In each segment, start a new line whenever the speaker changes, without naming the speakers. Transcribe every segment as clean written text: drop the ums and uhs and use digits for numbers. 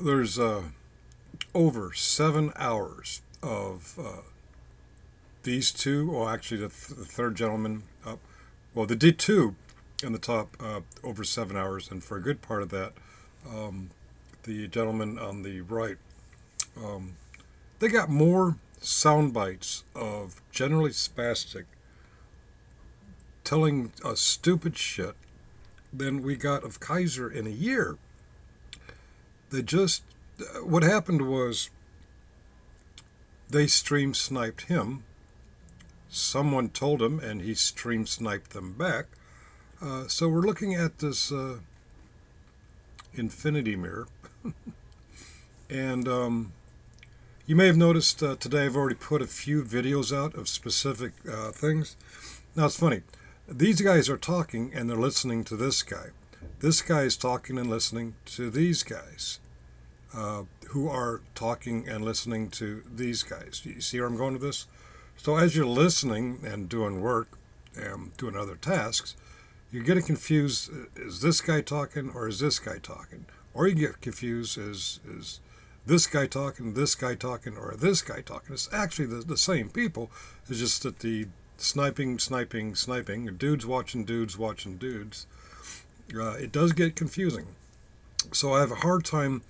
There's over 7 hours of these two, or actually the third gentleman up. Well, they did two in the top over 7 hours, and for a good part of that, the gentleman on the right, um, they got more sound bites of generally spastic telling us stupid shit than we got of Kiser in a year. They just, what happened was they stream sniped him. Someone told him, and he stream sniped them back. So we're looking at this infinity mirror. And you may have noticed today I've already put a few videos out of specific things. Now it's funny. These guys are talking and they're listening to this guy. This guy is talking and listening to these guys, who are talking and listening to these guys. You see where I'm going with this? So as you're listening and doing work and doing other tasks, you're getting confused. Is this guy talking or is this guy talking? Or you get confused, is this guy talking, or this guy talking? It's actually the same people. It's just that the sniping, dudes watching dudes. It does get confusing. So I have a hard time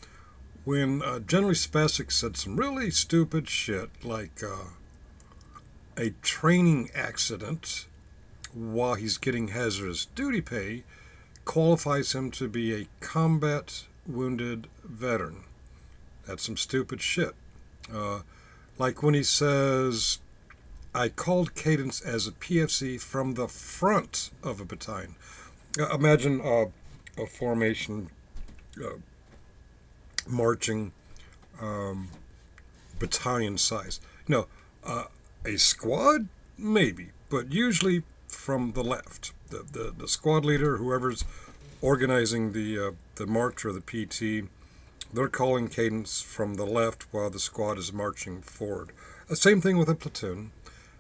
when Generally Spastic said some really stupid shit like a training accident while he's getting hazardous duty pay qualifies him to be a combat wounded veteran. That's some stupid shit. Like when he says, I called Cadence as a PFC from the front of a battalion. Imagine a formation marching battalion size. No, a squad? Maybe, but usually from the left. The squad leader, whoever's organizing the march or the PT, they're calling cadence from the left while the squad is marching forward. Same thing with a platoon.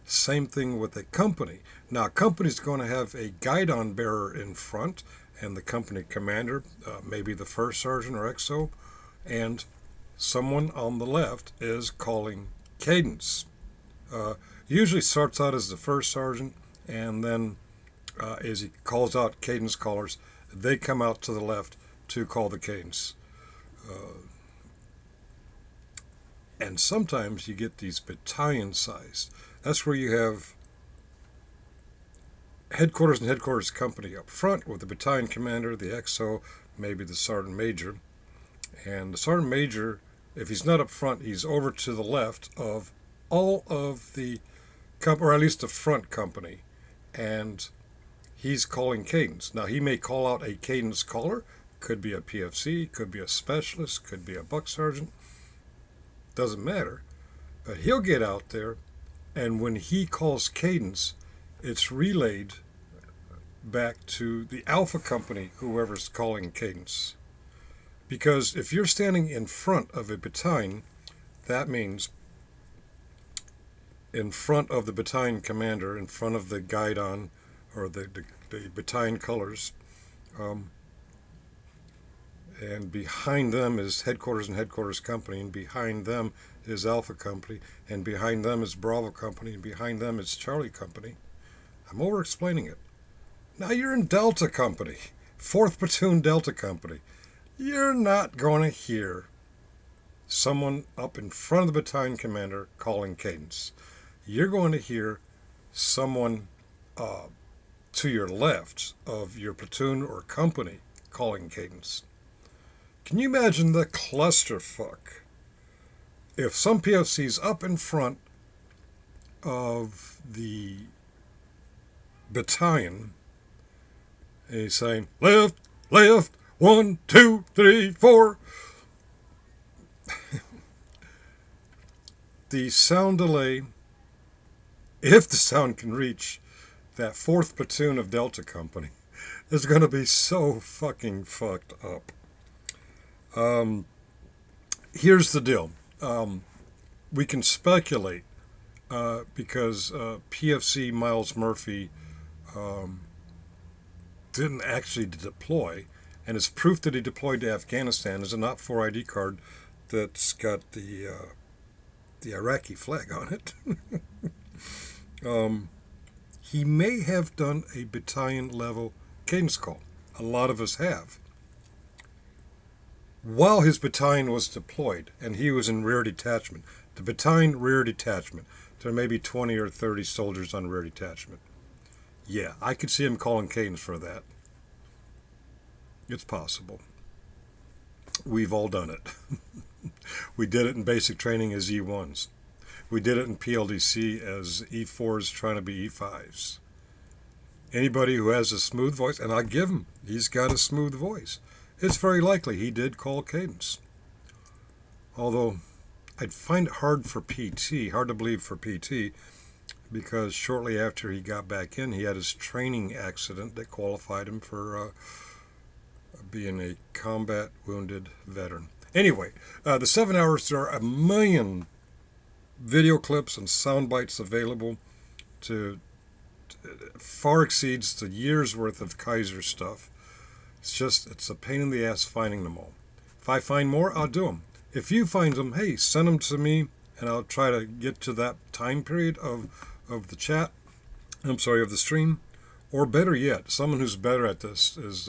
Same thing with a company. Now, a company's going to have a guidon bearer in front, and the company commander, maybe the first sergeant or XO, and someone on the left is calling cadence. Usually starts out as the first sergeant, and then as he calls out cadence callers, they come out to the left to call the cadence. And sometimes you get these battalion sized. That's where you have headquarters and headquarters company up front with the battalion commander, the XO, maybe the sergeant major. And the sergeant major, if he's not up front, he's over to the left of all of the, or at least the front company. And he's calling cadence. Now, he may call out a cadence caller. Could be a PFC, could be a specialist, could be a buck sergeant. Doesn't matter. But he'll get out there, and when he calls cadence, it's relayed back to the alpha company, whoever's calling cadence. Because if you're standing in front of a battalion, that means in front of the battalion commander, in front of the guidon or the battalion colors, and behind them is headquarters and headquarters company, and behind them is Alpha company, and behind them is Bravo company, and behind them is Charlie company. I'm over explaining it. Now you're in Delta company, 4th Platoon Delta company. You're not going to hear someone up in front of the battalion commander calling cadence. You're going to hear someone to your left of your platoon or company calling cadence. Can you imagine the clusterfuck if some PFC's up in front of the battalion and he's saying, left, 1, 2, 3, 4. The sound delay, if the sound can reach that 4th platoon of Delta Company, is going to be so fucking fucked up. Here's the deal. We can speculate because PFC Miles Murphy didn't actually deploy, And it's proof that he deployed to Afghanistan is a not for ID card that's got the Iraqi flag on it. He may have done a battalion level cadence call. A lot of us have. While his battalion was deployed and he was in rear detachment, the battalion rear detachment, there may be 20 or 30 soldiers on rear detachment. Yeah, I could see him calling cadence for that. It's possible. We've all done it. We did it in basic training as E1s. We did it in PLDC as E4s trying to be E5s. Anybody who has a smooth voice, and I give him, he's got a smooth voice. It's very likely he did call cadence. Although I'd find it hard to believe for PT, because shortly after he got back in, he had his training accident that qualified him for being a combat wounded veteran. Anyway, the 7 hours, there are a million video clips and sound bites available to far exceeds the year's worth of Kiser stuff. It's a pain in the ass finding them all. If I find more, I'll do them. If you find them, hey, send them to me, and I'll try to get to that time period of the chat. Of the stream. Or better yet, someone who's better at this is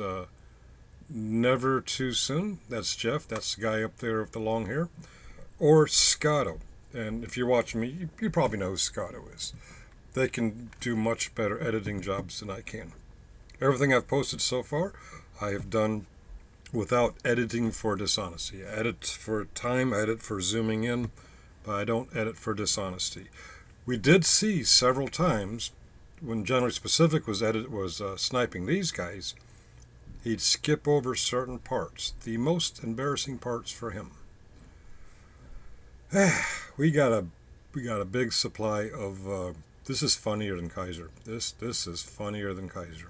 Never Too Soon. That's Jeff. That's the guy up there with the long hair. Or Scotto. And if you're watching me, you probably know who Scotto is. They can do much better editing jobs than I can. Everything I've posted so far, I have done without editing for dishonesty. I edit for time, I edit for zooming in, but I don't edit for dishonesty. We did see several times when General Specific was sniping these guys, he'd skip over certain parts, the most embarrassing parts for him. We got a big supply of. This is funnier than Kiser. This is funnier than Kiser.